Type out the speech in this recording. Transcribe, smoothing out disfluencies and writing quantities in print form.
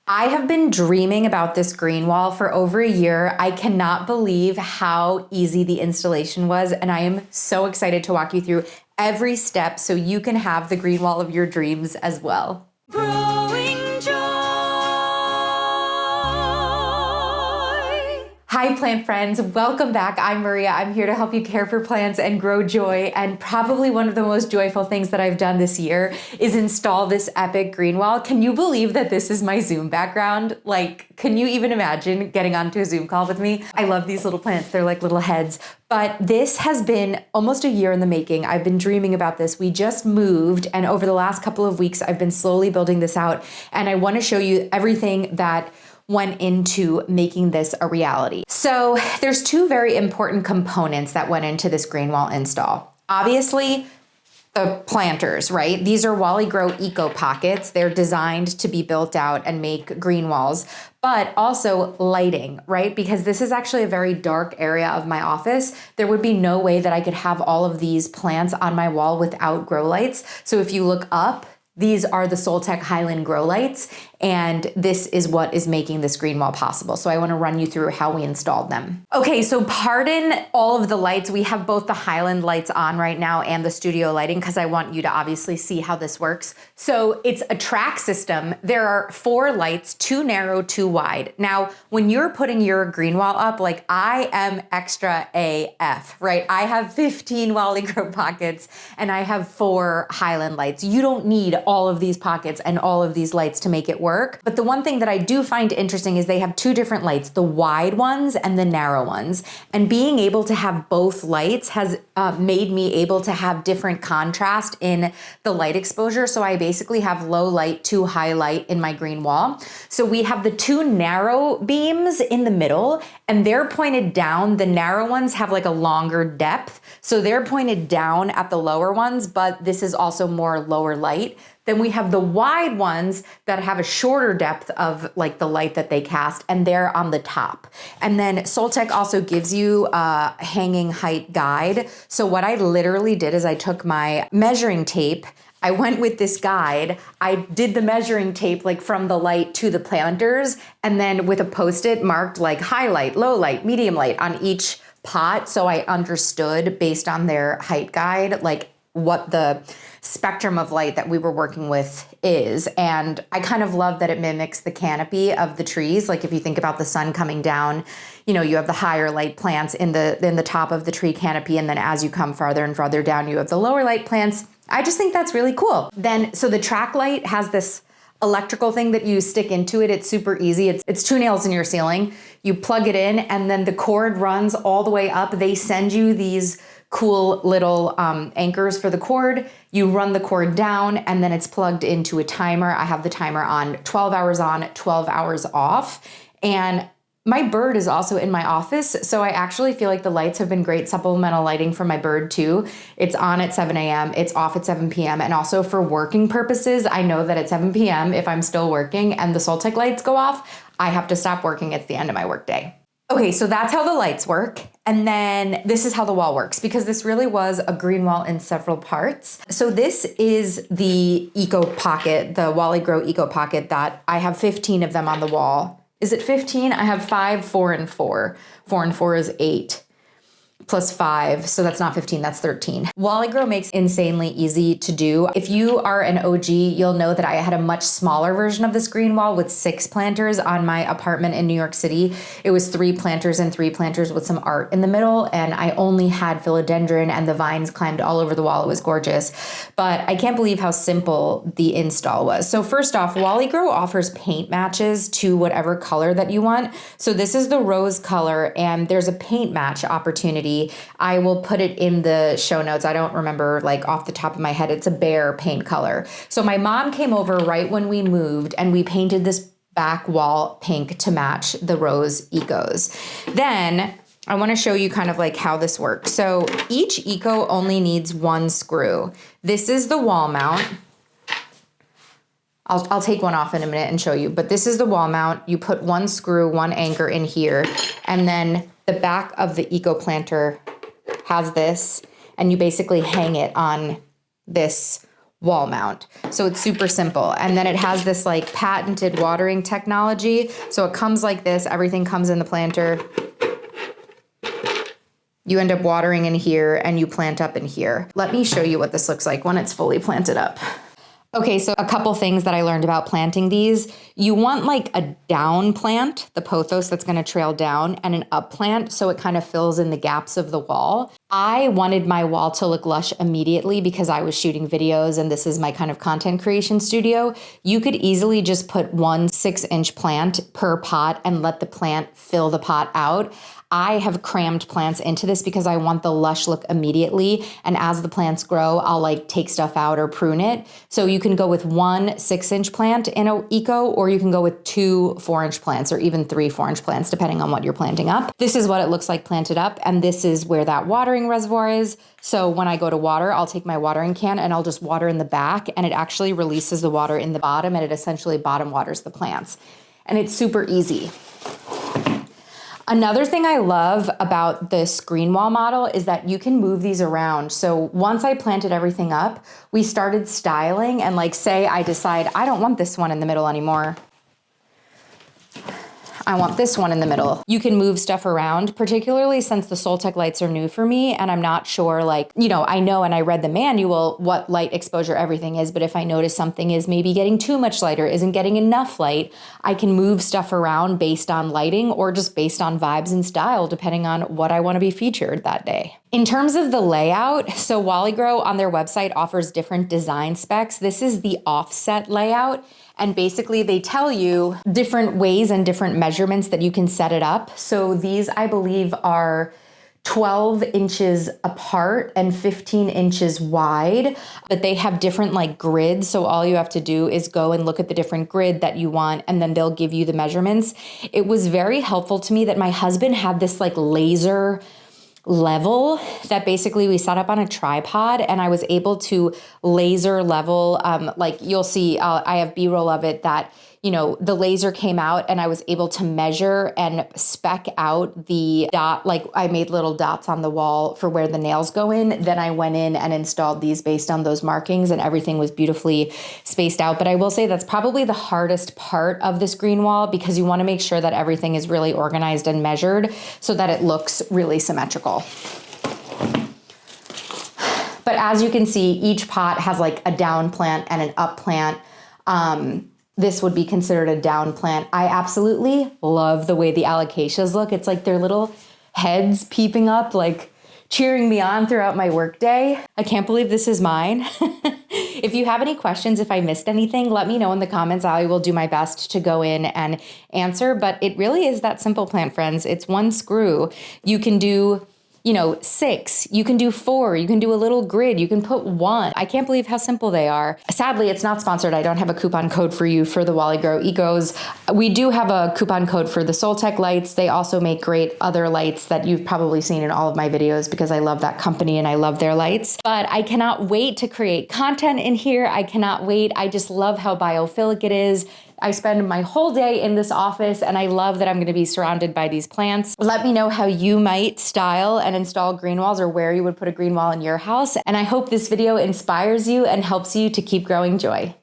I have been dreaming about this green wall for over a year. I cannot believe how easy the installation was, and I am so excited to walk you through every step so you can have the green wall of your dreams as well. Growing joy. Hi plant friends, welcome back. I'm Maria. I'm here to help you care for plants and grow joy. And probably one of the most joyful things that I've done this year is install this epic green wall. Can you believe that this is my Zoom background? Like, can you even imagine getting onto a Zoom call with me? I love these little plants. They're like little heads. But this has been almost a year in the making. I've been dreaming about this. We just moved, and over the last couple of weeks, I've been slowly building this out. And I want to show you everything that went into making this a reality. So there's two very important components that went into this green wall install. Obviously, the planters, right? These are Wallygrow Eco Pockets. They're designed to be built out and make green walls, but also lighting, right? Because this is actually a very dark area of my office. There would be no way that I could have all of these plants on my wall without grow lights. So if you look up, these are the Soltech Highland grow lights, and this is what is making this green wall possible. So I want to run you through how we installed them. Okay, so pardon all of the lights. We have both the Highland lights on right now and the studio lighting because I want you to obviously see how this works. So it's a track system. There are 4 lights, 2 narrow, 2 wide. Now, when you're putting your green wall up, like I am extra AF, right? I have 15 Wallygrow pockets and I have 4 Highland lights. You don't need all of these pockets and all of these lights to make it work. But the one thing that I do find interesting is they have 2 different lights, the wide ones and the narrow ones. And being able to have both lights has made me able to have different contrast in the light exposure. So I basically have low light to high light in my green wall. So we have the 2 narrow beams in the middle, and they're pointed down. The narrow ones have like a longer depth. So they're pointed down at the lower ones, but this is also more lower light. Then we have the wide ones that have a shorter depth of like the light that they cast, and they're on the top. And then Soltech also gives you a hanging height guide. So what I literally did is I took my measuring tape, I went with this guide, I did the measuring tape like from the light to the planters, and then with a Post-it marked like high light, low light, medium light on each pot. So I understood based on their height guide, like what the spectrum of light that we were working with is. And I kind of love that it mimics the canopy of the trees. Like if you think about the sun coming down, you know, you have the higher light plants in the top of the tree canopy. And then as you come farther and farther down, you have the lower light plants. I just think that's really cool. Then, so the track light has this electrical thing that you stick into it. It's super easy. It's 2 nails in your ceiling. You plug it in and then the cord runs all the way up. They send you these cool little anchors for the cord. You run the cord down and then it's plugged into a timer. I have the timer on 12 hours on, 12 hours off. And my bird is also in my office, so I actually feel like the lights have been great supplemental lighting for my bird too. It's on at 7 a.m., it's off at 7 p.m., and also for working purposes, I know that at 7 p.m., if I'm still working and the Soltech lights go off, I have to stop working. It's the end of my workday. Okay, so that's how the lights work. And then this is how the wall works, because this really was a green wall in several parts. So this is the Eco Pocket, the Wallygrow Eco Pocket that I have 15 of them on the wall. Is it 15? I have 5, 4, and 4. 4 and 4 is 8. Plus 5, so that's not 15, that's 13. Wallygrow makes insanely easy to do. If you are an OG, you'll know that I had a much smaller version of this green wall with 6 planters on my apartment in New York City. It was 3 planters and 3 planters with some art in the middle, and I only had philodendron and the vines climbed all over the wall. It was gorgeous, but I can't believe how simple the install was. So first off, Wallygrow offers paint matches to whatever color that you want. So this is the rose color, and there's a paint match opportunity. I will put it in the show notes. I don't remember like off the top of my head. It's a bear paint color. So my mom came over right when we moved and we painted this back wall pink to match the rose ecos. Then I want to show you kind of like how this works. So each eco only needs 1 screw. This is the wall mount. I'll take one off in a minute and show you, but this is the wall mount. You put 1 screw, 1 anchor in here, and then the back of the eco planter has this, and you basically hang it on this wall mount. So it's super simple. And then it has this like patented watering technology. So it comes like this, everything comes in the planter. You end up watering in here and you plant up in here. Let me show you what this looks like when it's fully planted up. Okay, so a couple things that I learned about planting these. You want like a down plant, the pothos that's gonna trail down, and an up plant so it kind of fills in the gaps of the wall. I wanted my wall to look lush immediately because I was shooting videos and this is my kind of content creation studio. You could easily just put 1 6-inch plant per pot and let the plant fill the pot out. I have crammed plants into this because I want the lush look immediately. And as the plants grow, I'll like take stuff out or prune it. So you can go with 1 6-inch plant in a eco, or you can go with 2 4-inch plants or even 3 4-inch plants, depending on what you're planting up. This is what it looks like planted up. And this is where that watering reservoir is. So when I go to water, I'll take my watering can and I'll just water in the back, and it actually releases the water in the bottom, and it essentially bottom waters the plants. And it's super easy. Another thing I love about this Greenwall model is that you can move these around. So once I planted everything up, we started styling, and like say I decide I don't want this one in the middle anymore. I want this one in the middle. You can move stuff around, particularly since the Soltech lights are new for me and I'm not sure, like, you know and I read the manual what light exposure everything is, but if I notice something is maybe getting too much light or isn't getting enough light, I can move stuff around based on lighting or just based on vibes and style, depending on what I want to be featured that day. In terms of the layout, so Wallygrow on their website offers different design specs. This is the offset layout. And basically they tell you different ways and different measurements that you can set it up. So these, I believe, are 12 inches apart and 15 inches wide, but they have different like grids. So all you have to do is go and look at the different grid that you want, and then they'll give you the measurements. It was very helpful to me that my husband had this like laser level that basically we set up on a tripod, and I was able to laser level, like you'll see, I have B-roll of it that, the laser came out and I was able to measure and spec out the dot, like I made little dots on the wall for where the nails go in. Then I went in and installed these based on those markings, and everything was beautifully spaced out. But I will say that's probably the hardest part of this Greenwall, because you want to make sure that everything is really organized and measured so that it looks really symmetrical. But as you can see, each pot has like a down plant and an up plant. This would be considered a down plant. I absolutely love the way the alocasias look. It's like their little heads peeping up, like cheering me on throughout my workday. I can't believe this is mine. If you have any questions, if I missed anything, let me know in the comments. I will do my best to go in and answer, but it really is that simple, plant friends. It's 1 screw. You can do 6, you can do 4, you can do a little grid, you can put 1. I can't believe how simple they are. Sadly, it's not sponsored. I don't have a coupon code for you for the Wallygrow Ecos. We do have a coupon code for the Soltech lights. They also make great other lights that you've probably seen in all of my videos, because I love that company and I love their lights. But I cannot wait to create content in here. I cannot wait. I just love how biophilic it is. I spend my whole day in this office, and I love that I'm going to be surrounded by these plants. Let me know how you might style and install green walls, or where you would put a green wall in your house. And I hope this video inspires you and helps you to keep growing joy.